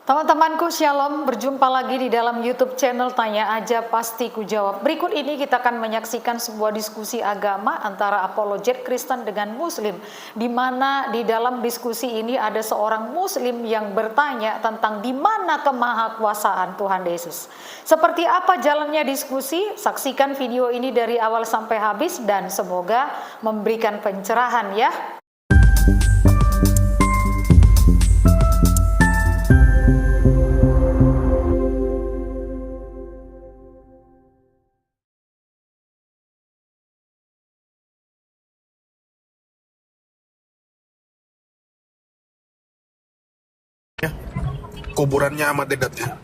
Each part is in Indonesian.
Teman-temanku, Shalom, berjumpa lagi di dalam YouTube channel Tanya Aja Pasti Ku Jawab. Berikut ini kita akan menyaksikan sebuah diskusi agama antara apologet Kristen dengan Muslim, di mana di dalam diskusi ini ada seorang Muslim yang bertanya tentang di mana kemahakuasaan Tuhan Yesus. Seperti apa jalannya diskusi? Saksikan video ini dari awal sampai habis dan semoga memberikan pencerahan ya. Kuburannya Ahmad Dedat ya.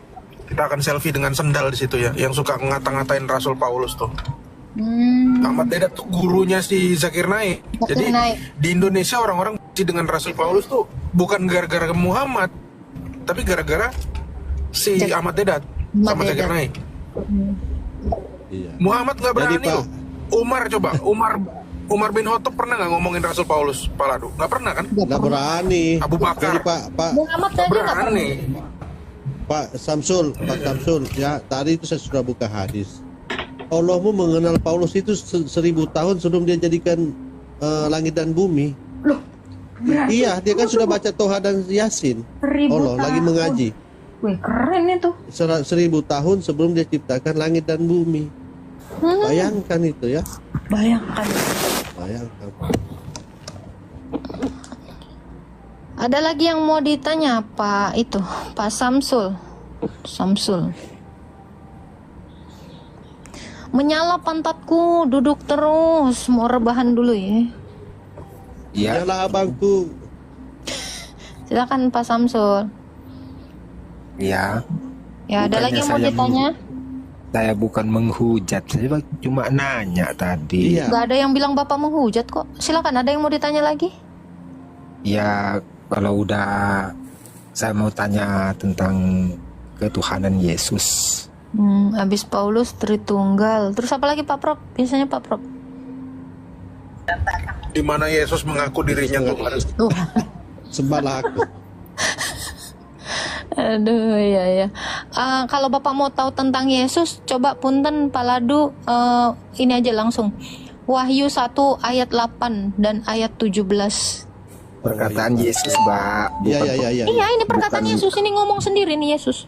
Kita akan selfie dengan sendal di situ ya, yang suka ngata-ngatain Rasul Paulus tuh. Ahmad Dedat tuh gurunya si Zakir Naik. Jadi di Indonesia orang-orang benci dengan Rasul Paulus tuh bukan gara-gara Muhammad, tapi gara-gara si Ahmad Dedat sama Zakir Naik. Muhammad nggak berani loh. Umar bin Khattab pernah nggak ngomongin Rasul Paulus, Pak Ladu? Nggak pernah kan? Nggak berani. Abu Bakar. Muhammad nggak berani. Pak Samsul, ya tadi itu saya sudah buka hadis. Allahmu mengenal Paulus itu 1000 tahun sebelum dia jadikan langit dan bumi. Loh, iya, dia kan sudah baca Toha dan Yasin. Allah lagi mengaji. Wih, keren itu. 1000 tahun sebelum dia ciptakan langit dan bumi. Bayangkan itu ya. Bayangkan. Ada lagi yang mau ditanya Pak itu, Pak Samsul. Menyala pantatku, duduk terus, mau rebahan dulu ya. Iya lah abangku. Silakan Pak Samsul. Ya. Ya, ada lagi yang mau ditanya? Saya bukan menghujat, saya cuma nanya tadi. Iya. Gak ada yang bilang Bapak menghujat kok. Silakan, ada yang mau ditanya lagi? Ya, kalau udah saya mau tanya tentang ketuhanan Yesus. Habis Paulus Tritunggal. Terus apa lagi Pak Prop? Biasanya Pak Prop. Di mana Yesus mengaku dirinya Tuhan. Sembahlah aku. Aduh, ya. Kalau Bapak mau tahu tentang Yesus, coba punten Pak Ladu, ini aja langsung. Wahyu 1 ayat 8 dan ayat 17. Perkataan Yesus, Mbak. Iya. Iya, ini perkataan Yesus, ini ngomong sendiri nih Yesus.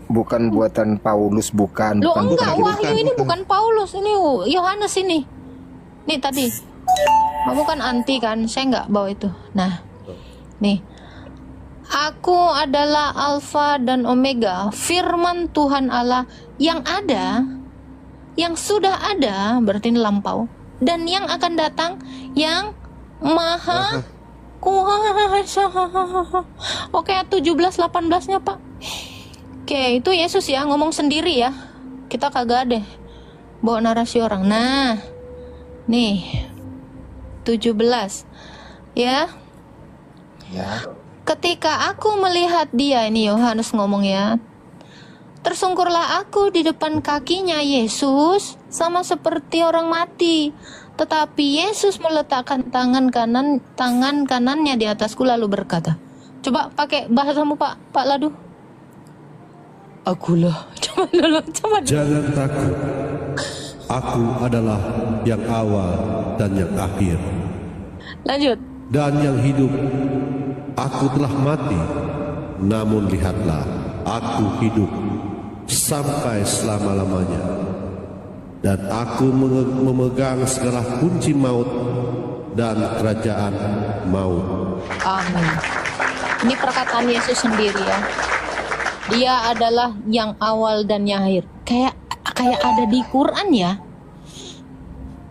Bukan buatan Paulus, bukan. Loh bukan enggak, Wahyu ini bukan Paulus, ini Yohanes ini. Nih tadi. Kamu kan anti kan, saya nggak bawa itu. Nah, nih. Aku adalah Alfa dan Omega, firman Tuhan Allah yang ada, yang sudah ada, berarti ini lampau, dan yang akan datang, yang maha kuasa. Oke, 17-18-nya Pak. Oke, itu Yesus ya, ngomong sendiri ya. Kita kagak deh bawa narasi orang. Nah, nih 17 ya. Ya. Ketika aku melihat dia, ini Yohanes ngomong ya, tersungkurlah aku di depan kakinya Yesus, sama seperti orang mati. Tetapi Yesus meletakkan tangan kanannya di atasku lalu berkata, coba pakai bahasamu Pak Ladu. Akulah. Coba dulu. Jangan takut. Aku adalah yang awal dan yang akhir. Lanjut. Dan yang hidup. Aku telah mati, namun lihatlah, aku hidup sampai selama-lamanya. Dan aku memegang segala kunci maut dan kerajaan maut. Amin. Ini perkataan Yesus sendiri ya. Dia adalah yang awal dan yang akhir. Kayak ada di Quran ya.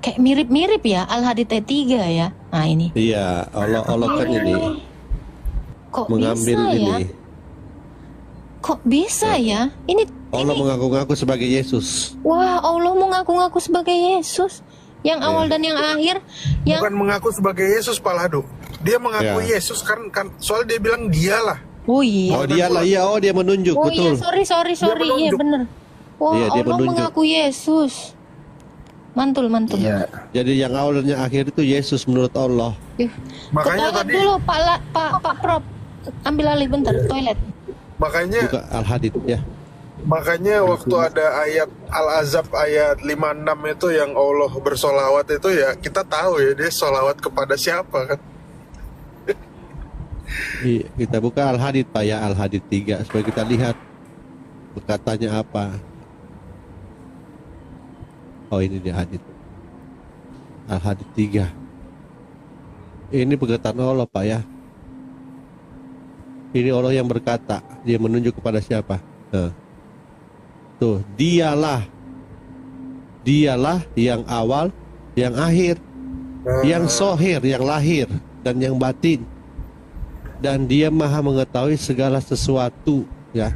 Kayak mirip-mirip ya, Al-Hadid ayat 3 ya. Nah ini. Iya, Allah kan ini. Kok mengambil bisa ini. Ya? Kok bisa ya? Ini Allah mengaku-ngaku sebagai Yesus. Wah, Allah mengaku-ngaku sebagai Yesus. Yang awal dan yang akhir. Yang Bukan mengaku sebagai Yesus, Pak Ladu. Dia mengaku Yesus kan soal dia bilang dialah. Oh iya. Oh dialah, iya, dia menunjuk, Oh betul. iya, sorry. Iya bener. Wah, Iya, dia Allah menunjuk. mengaku Yesus. Mantul. Iya. Jadi yang awal dan yang akhir itu Yesus menurut Allah. Makanya Ke toilet tadi dulu Pak Prop. Ambil alih bentar, toilet. Makanya Buka Al-Hadid ya. Makanya waktu ada ayat Al-Azab ayat 56 itu yang Allah bersolawat itu ya kita tahu ya dia solawat kepada siapa kan. Iya, kita buka Al-Hadid Pak ya, Al-Hadid 3 supaya kita lihat perkataannya apa. Oh ini dia hadid. Al-Hadid 3. Ini perkataan Allah Pak ya. Ini Allah yang berkata, dia menunjuk kepada siapa? Tuh, dialah yang awal, yang akhir, yang sohir, yang lahir, dan yang batin. Dan dia maha mengetahui segala sesuatu, ya.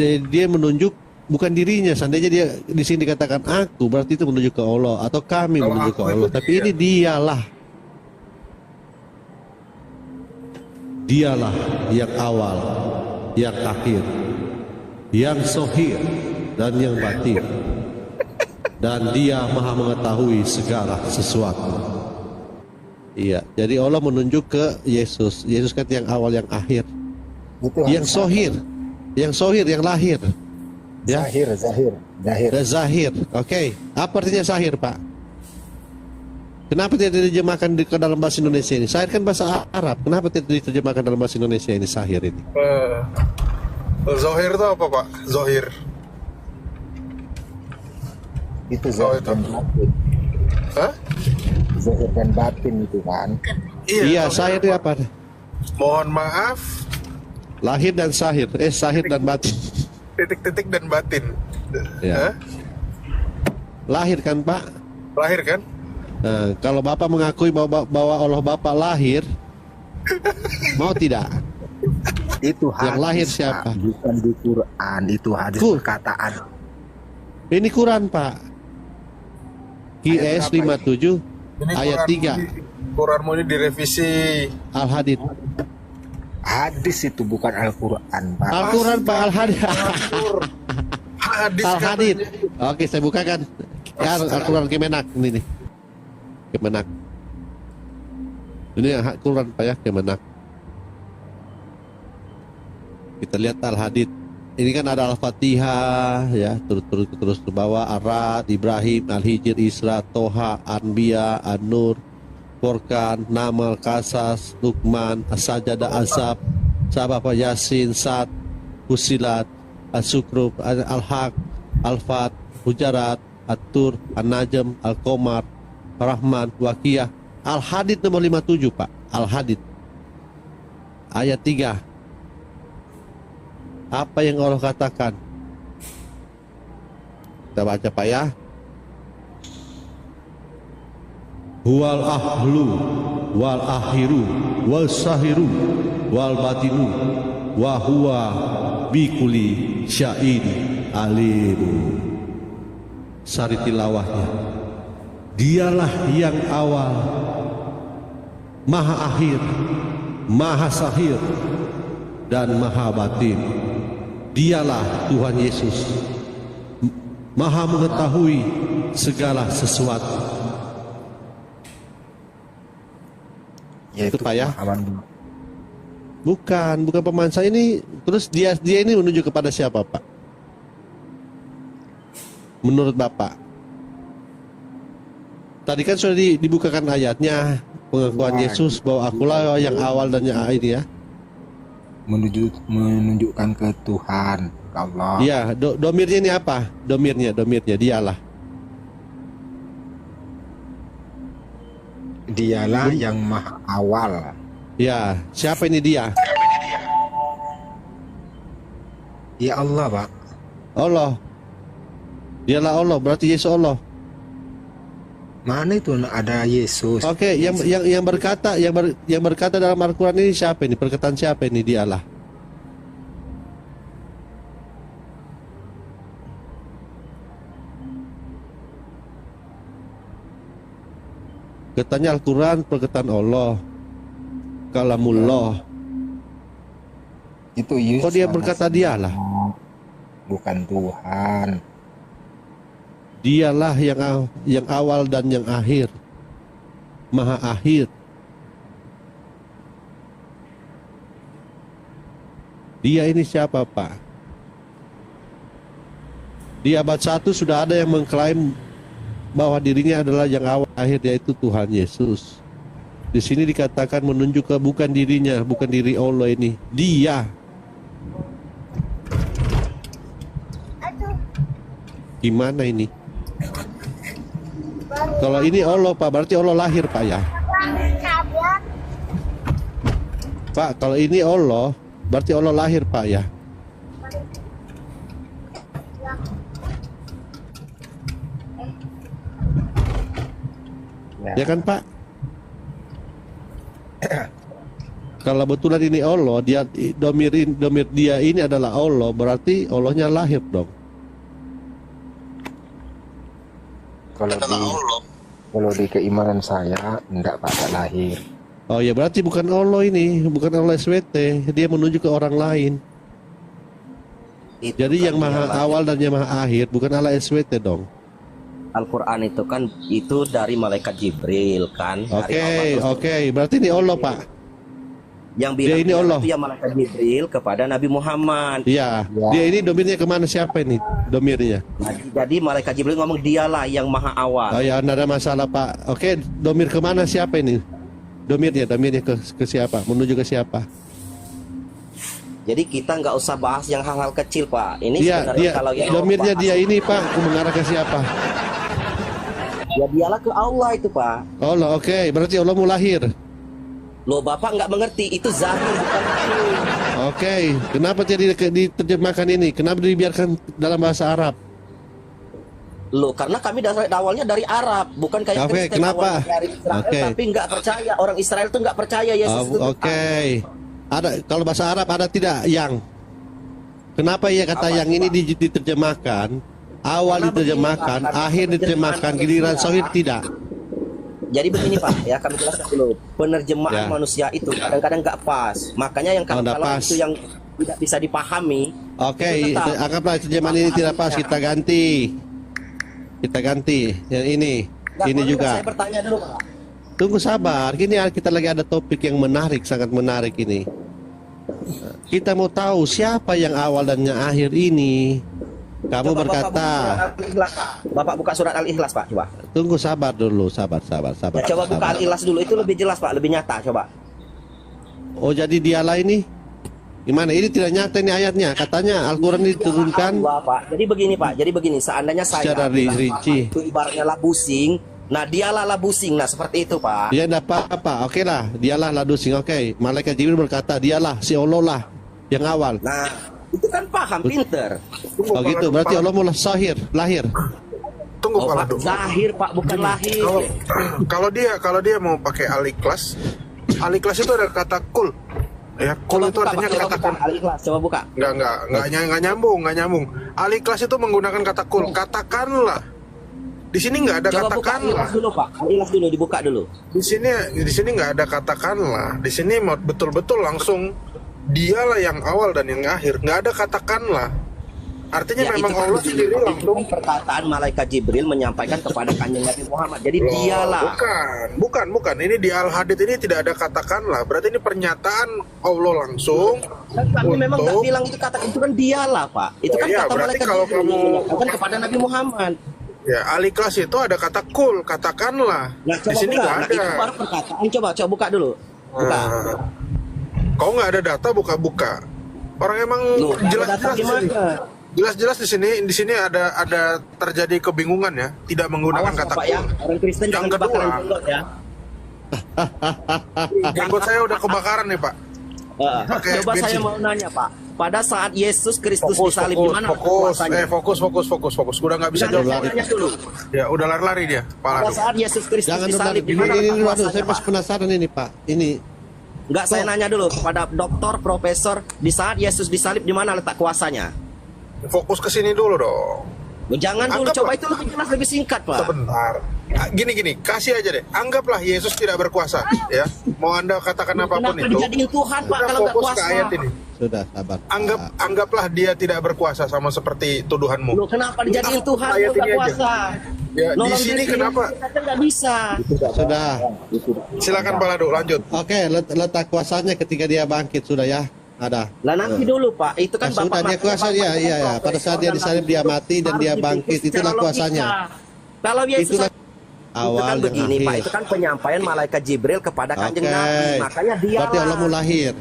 Dia menunjuk bukan dirinya, seandainya dia di sini dikatakan aku, berarti itu menunjuk ke Allah atau kami Kalau menunjuk ke aku Allah. itu Tapi dia. ini dialah yang awal, yang akhir, yang sohir dan yang batin, dan dia maha mengetahui segala sesuatu. Iya, jadi Allah menunjuk ke Yesus. Yesus kan yang awal, yang akhir, yang sohir, yang lahir, ya. Zahir. Zahir. Oke. Apa artinya zahir, Pak? Kenapa tidak diterjemahkan ke dalam bahasa Indonesia ini? Zahir kan bahasa Arab. Kenapa tidak diterjemahkan dalam bahasa Indonesia ini, zahir ini? Zohir itu apa Pak? Zohir. Itu Oh, zahir itu. dan batin. Hah? Zahir dan batin itu kan. Iya, zahir itu apa? Mohon maaf, Lahir dan zahir. Zahir dan batin. titik-titik dan batin. Ya. Hah? Lahir kan, Pak? Lahir kan? Nah, kalau Bapak mengakui bahwa Allah Bapak lahir, mau tidak? Itu hadis, Yang lahir Pak, siapa? bukan di Quran, itu hadis perkataan. Ini Quran, Pak. QS 57 Ini ayat 3 Quranmu ini direvisi. Al-Hadid. Hadis itu bukan Al-Quran, Pak. Al-Quran, Pak. Al-Hadid. Hadis Al-Hadid. katanya. Oke, saya bukakan. Ya, Al-Quran Kemenak ini nih. Kemenak. Ini Al-Quran, Pak ya, Kemenak. Kita lihat Al-Hadid. Ini kan ada Al-Fatihah ya, terus ke bawah, Ar-Ra'd, Ibrahim, Al-Hijr, Isra, Toha, Anbiya, An-Nur, Furqan, Namal, Qasas, Luqman, As-Sajdah, Azab, Sabah, Yasin, Sad, Fusilat, As-Sukruf, Al-Haq, Al-Fat, Hujarat, At-Tur, An-Najm, Al-Qamar, Rahman, Waqiyah. Al-Hadid nomor 57, Pak. Al-Hadid ayat 3. Apa yang Allah katakan? Kita baca, Pak ya. Huwal ahlu wal akhiru wal sahiru wal batinu wa huwa bikuli sya'in alim. Sari tilawahnya. Dialah yang awal, maha akhir, maha sahir, dan maha batin. Dialah Tuhan Yesus, maha mengetahui segala sesuatu. Yaitu Itu, Pak ya? pemahaman. Bukan pemansa ini. Terus dia ini menunjuk kepada siapa, Pak? Menurut Bapak? Tadi kan sudah dibukakan ayatnya, pengakuan Yesus bahwa akulah yang awal dan yang akhir ya. Menunjukkan ke Tuhan, ke Allah. Iya, domirnya ini apa? Domirnya dialah. Dialah yang maha awal. Ya, siapa ini dia? Ya Allah, Pak. Allah. Dialah Allah, berarti Yesus Allah. Mana itu ada Yesus? Oke, yang berkata dalam Al-Qur'an ini siapa ini? Perkataan siapa ini? Dialah. Katanya Al-Quran perkataan Allah, kalamullah. Itu Yesus. Kok dia berkata dialah? Bukan Tuhan. Dialah yang awal dan yang akhir, maha akhir. Dia ini siapa, Pak? Di abad 1 sudah ada yang mengklaim bahwa dirinya adalah yang awal akhir, yaitu Tuhan Yesus. Di sini dikatakan menunjuk ke bukan dirinya, bukan diri Allah ini. Dia. Gimana ini? Kalau ini Allah, Pak, berarti Allah lahir, Pak, ya? Pak, kalau ini Allah, berarti Allah lahir, Pak, ya? Ya kan, Pak? Kalau betulan ini Allah, dia domir dia ini adalah Allah, berarti Allahnya lahir dong. Kalau di keimanan saya enggak, Pak, enggak lahir. Oh ya, berarti bukan Allah ini, bukan Allah SWT, dia menuju ke orang lain. Itu Jadi kan yang maha dia awal dan yang maha akhir bukan Allah SWT dong. Al-Quran itu kan itu dari malaikat Jibril kan. Oke, berarti ini Allah, Pak. Yang Dia bilang ini Allah. itu ya malaikat Jibril kepada Nabi Muhammad. Iya, dia ini domirnya kemana, siapa ini domirnya? Jadi malaikat Jibril ngomong dialah yang maha awal. Oh ya, tidak ada masalah, Pak. Oke, domir kemana, siapa ini? Domirnya ke siapa? Menuju ke siapa? Jadi kita nggak usah bahas yang hal-hal kecil, Pak. Ini Dia kalau yang domirnya bahas, dia ini, Pak, mengarah ke siapa? ya dialah ke Allah itu, Pak. Allah, oke. Berarti Allah mau lahir. Loh, Bapak nggak mengerti, itu zahir bukan lahir. Oke, kenapa jadi diterjemahkan ini? Kenapa dibiarkan dalam bahasa Arab? Loh, karena kami awalnya dari Arab, bukan kayak Oke, Kristen kenapa? awalnya dari Israel, Oke. tapi nggak percaya. Orang Israel tuh nggak percaya Yesus itu Oke. Ada kalau bahasa Arab ada tidak yang? Kenapa ya kata yang ini diterjemahkan? Awal Karena diterjemahkan, begini, Pak, akhir karena diterjemahkan, penerjemahan giliran manusia. sahih tidak. Jadi begini, Pak, ya kami jelaskan dulu. Penerjemahan Ya. manusia itu kadang-kadang nggak pas. Makanya yang nggak kalau pas. itu yang tidak bisa dipahami. Oke, itu tetap anggaplah terjemahan ini tidak pas, kita ganti. Kita ganti yang ini. Nggak, Ini boleh juga. nggak saya bertanya dulu, Pak. Tunggu sabar, gini kita lagi ada topik yang menarik, sangat menarik ini. Kita mau tahu siapa yang awal dan yang akhir ini. Kamu Coba berkata, Bapak buka surat Al-Ikhlas, Pak, coba. tunggu sabar dulu, sabar. Ya, coba buka sabar. Al-Ikhlas dulu, itu lebih jelas, Pak, lebih nyata, coba. Oh, jadi dialah ini? Gimana? Ini tidak nyata ini ayatnya. Katanya Al-Quran diturunkan. Allah, Pak. Jadi begini, Pak. Jadi begini, seandainya saya Secara bilang, rinci. Pak, itu ibaratnya lah busing. Nah, dialah lah busing. Nah, seperti itu, Pak. Dia tidak apa-apa. Oke lah, dialah ladusing. Oke, malaikat Jibril berkata, dialah si Allah lah yang awal. Nah, itu kan paham, pinter. Oh gitu, berarti Allah mulai lahir. Tunggu, Oh, Pak Pak, Lado. zahir, Pak, bukan lahir. Kalau dia mau pakai Al-Ikhlas itu ada kata kul. Ya, kul itu artinya katakan. Al-Ikhlas, coba buka. Nggak nyambung. Al-Ikhlas itu menggunakan kata kul. Katakanlah. Di sini nggak ada Coba buka katakanlah. Al-Ikhlas dulu, Pak. Al-Ikhlas dulu, dibuka dulu. Di sini nggak ada katakanlah. Di sini mau betul-betul langsung dialah yang awal dan yang akhir. Nggak ada katakanlah. Artinya Ya, memang itu kan Allah begini, sendiri Pak. Itu langsung. kan perkataan malaikat Jibril menyampaikan kepada kanjeng Nabi Muhammad. Jadi Loh, dialah. Bukan. Ini di Al-Hadid ini tidak ada katakanlah. Berarti ini pernyataan Allah langsung. Dan kami memang nggak untuk- bilang itu kata, itu kan dialah, Pak. Itu kan Iya, kata berarti malaikat kalau Jibril yang kamu- menyampaikan kepada Nabi Muhammad. Ya, Al-Ikhlas itu ada kata kul, katakanlah. Nah, Di coba sini buka. nggak Nah, ada. itu baru perkataan. Coba buka dulu. Buka. Nah, kau nggak ada data, buka. Orang emang Loh, jelas-jelas data di sini. gimana? Jelas-jelas di sini ada terjadi kebingungan ya, tidak menggunakan Awas, kata Pak, ya. kul. Orang Kristen Yang jangan kedua- kebakaran jenggot ya. Jenggot saya udah kebakaran nih, Pak. Oke, Coba saya bensin. mau nanya, Pak. Pada saat Yesus Kristus Fokus, disalib di mana kuasanya? fokus. Udah nggak bisa Jangan jawab saya lagi. nanya dulu. Ya, udah lari dia, Pak Pada Lado. saat Yesus Kristus Jangan disalib di ini, mana waduh, saya kuasanya, masih Pak? penasaran ini, Pak. Ini Enggak, saya nanya dulu kepada dokter, profesor, di saat Yesus disalib di mana letak kuasanya? Fokus ke sini dulu dong. Jangan dulu, Anggaplah- coba itu lebih jelas, lebih singkat, Pak. Sebentar. Gini, kasih aja deh. Anggaplah Yesus tidak berkuasa, ya. Mau Anda katakan apapun Kenapa itu. dijadiin Tuhan, Pak, Udah kalau nggak fokus ke kuasa? ayat ini. sudah sabar. Pak. Anggaplah dia tidak berkuasa sama seperti tuduhanmu. Loh, kenapa dijadiin Tuhan Ayat kalau nggak ini aja. kuasa? Ya, di Nolong sini diri kenapa? kita nggak bisa. Sudah. Silakan Pak Lado, lanjut. Oke, letak kuasanya ketika dia bangkit sudah ya. Ada. Lah nanti dulu Pak, itu kan Sudah Bapak dia kuasa dia, iya ya. Pada saat dia disalib dia mati dan dia bangkit, itulah kuasanya. Kalau Yesus Itulah itu awal kan yang begini Pak, akhir. itu kan penyampaian malaikat Jibril kepada kanjeng Oke. Nabi, makanya dia Berarti Allah mau lahir.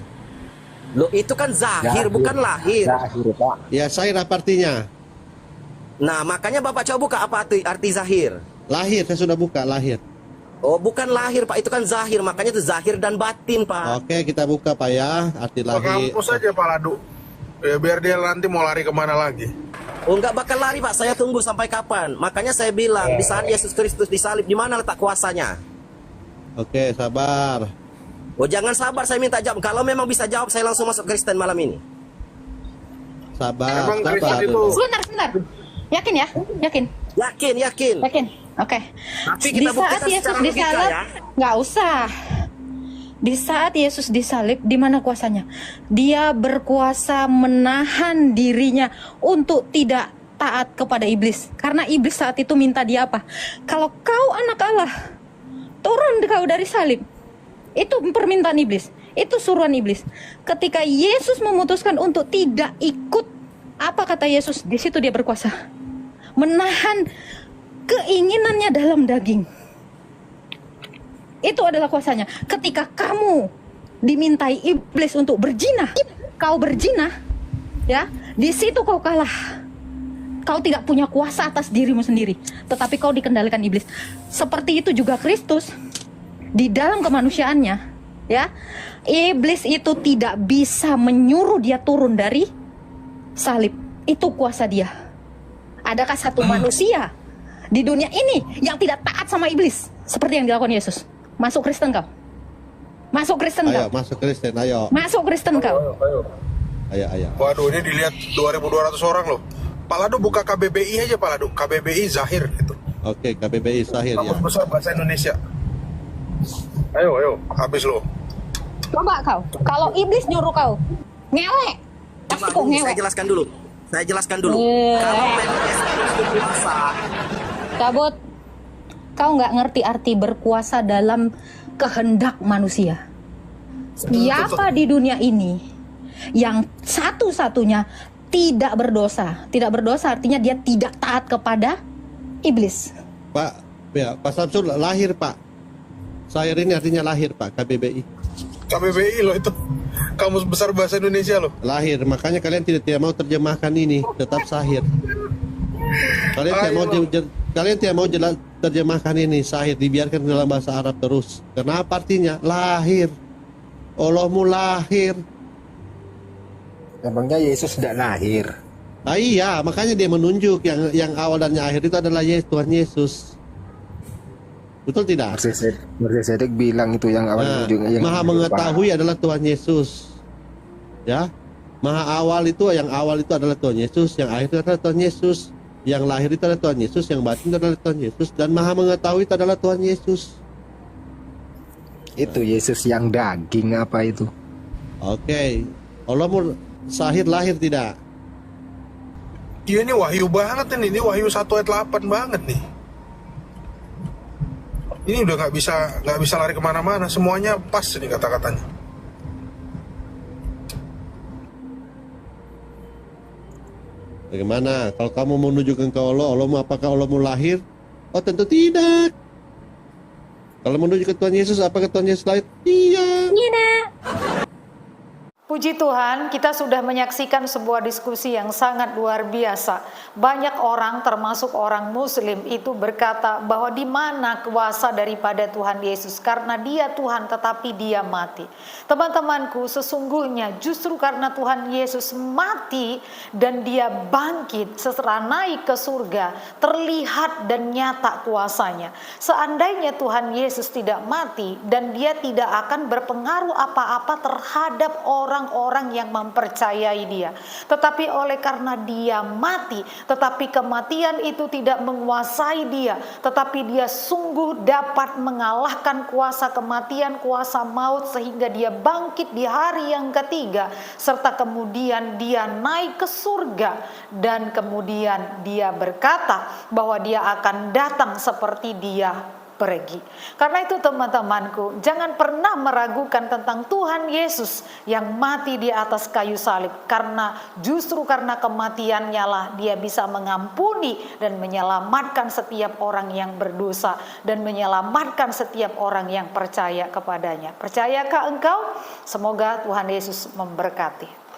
Loh, itu kan zahir, bukan lahir. Zahir, Pak. Ya, saya apa artinya? Nah, makanya Bapak coba buka apa arti zahir. Lahir, saya sudah buka lahir. Oh, bukan lahir Pak, itu kan zahir, makanya itu zahir dan batin Pak. Oke, kita buka Pak ya, arti Ke lahir. kampus aja Pak Ladu. Ya biar dia nanti mau lari kemana lagi. Oh, nggak bakal lari Pak, saya tunggu sampai kapan. Makanya saya bilang, di saat Yesus Kristus disalib, di mana letak kuasanya? Oke, sabar. Oh, jangan sabar, saya minta jawab. Kalau memang bisa jawab, saya langsung masuk Kristen malam ini. Sabar, Emang sabar Kristen itu dulu. Sebentar. Yakin ya? Yakin. Yakin. Oke. Tapi Di kita saat buktikan Yesus secara logika disalib, ya. nggak usah. Di saat Yesus disalib, di mana kuasanya? Dia berkuasa menahan dirinya untuk tidak taat kepada iblis. Karena iblis saat itu minta dia apa? Kalau kau anak Allah, turun kau dari salib. Itu permintaan iblis. Itu suruhan iblis. Ketika Yesus memutuskan untuk tidak ikut, apa kata Yesus? Di situ dia berkuasa. Menahan keinginannya dalam daging. Itu adalah kuasanya. Ketika kamu dimintai iblis untuk berzina, kau berzina, ya, di situ kau kalah. Kau tidak punya kuasa atas dirimu sendiri, tetapi kau dikendalikan iblis. Seperti itu juga Kristus di dalam kemanusiaannya, ya. Iblis itu tidak bisa menyuruh dia turun dari salib. Itu kuasa dia. Adakah satu manusia di dunia ini yang tidak taat sama iblis seperti yang dilakukan Yesus? Masuk Kristen kau. Masuk Kristen Ayo, kau. masuk Kristen, ayo. Masuk Kristen kau. Ayo. Waduh, ini dilihat 2.200 orang loh. Pak Ladu buka KBBI aja Pak Ladu. KBBI Zahir gitu. Oke, KBBI Zahir ya. Kamus Besar Bahasa Indonesia. Ayo, habis lo. Coba kau. Kalau iblis nyuruh kau, ngelek. Pasti kau Saya ngelek. jelaskan dulu. Kalau memang Yesus berkuasa, Cabut. Kau nggak ngerti arti berkuasa dalam kehendak manusia. Siapa di dunia ini yang satu-satunya tidak berdosa? Tidak berdosa artinya dia tidak taat kepada iblis. Pak, ya, Pak Samsul lahir Pak. Zahir ini artinya lahir Pak, KBBI. KBBI loh itu. Kamus Besar Bahasa Indonesia loh. Lahir, makanya kalian tidak mau terjemahkan ini, tetap Zahir. Kalian tidak mau terjemahkan ini Zahir, dibiarkan dalam bahasa Arab terus. Kenapa artinya? Lahir. Allahmu lahir. Emangnya Yesus tidak lahir? Ah, iya, makanya dia menunjuk yang awal dan yang akhir itu adalah Tuhan Yesus. Betul tidak? Melkisedek bilang itu yang awal Nah, ujungnya. Yang Maha mengetahui adalah Tuhan Yesus. Ya. Maha awal itu, yang awal itu adalah Tuhan Yesus, yang akhir itu adalah Tuhan Yesus, yang lahir itu adalah Tuhan Yesus, yang batin itu adalah Tuhan Yesus, dan Maha mengetahui itu adalah Tuhan Yesus. Itu Yesus yang daging apa itu? Oke. Allah mau Zahir lahir tidak? Iya ini wahyu banget ini wahyu 1 ayat 8 banget nih. Ini udah nggak bisa lari kemana-mana, semuanya pas ini kata-katanya. Bagaimana? Kalau kamu mau menunjukkan ke Allah, apakah Allah mau lahir? Oh tentu tidak. Kalau menunjukkan Tuhan Yesus, apakah Tuhan Yesus lahir? Iya. Puji Tuhan, kita sudah menyaksikan sebuah diskusi yang sangat luar biasa. Banyak orang, termasuk orang Muslim, itu berkata bahwa di mana kuasa daripada Tuhan Yesus, karena Dia Tuhan, tetapi Dia mati. Teman-temanku, sesungguhnya justru karena Tuhan Yesus mati dan Dia bangkit setelah naik ke surga, terlihat dan nyata kuasanya. Seandainya Tuhan Yesus tidak mati dan Dia tidak akan berpengaruh apa-apa terhadap orang yang mempercayai Dia. Tetapi oleh karena Dia mati, tetapi kematian itu tidak menguasai Dia, tetapi Dia sungguh dapat mengalahkan kuasa kematian, kuasa maut, sehingga Dia bangkit di hari yang ketiga, serta kemudian Dia naik ke surga, dan kemudian Dia berkata bahwa Dia akan datang seperti Dia pergi. Karena itu teman-temanku, jangan pernah meragukan tentang Tuhan Yesus yang mati di atas kayu salib. Karena justru karena kematiannya lah dia bisa mengampuni dan menyelamatkan setiap orang yang berdosa. Dan menyelamatkan setiap orang yang percaya kepadanya. Percayakah engkau? Semoga Tuhan Yesus memberkati.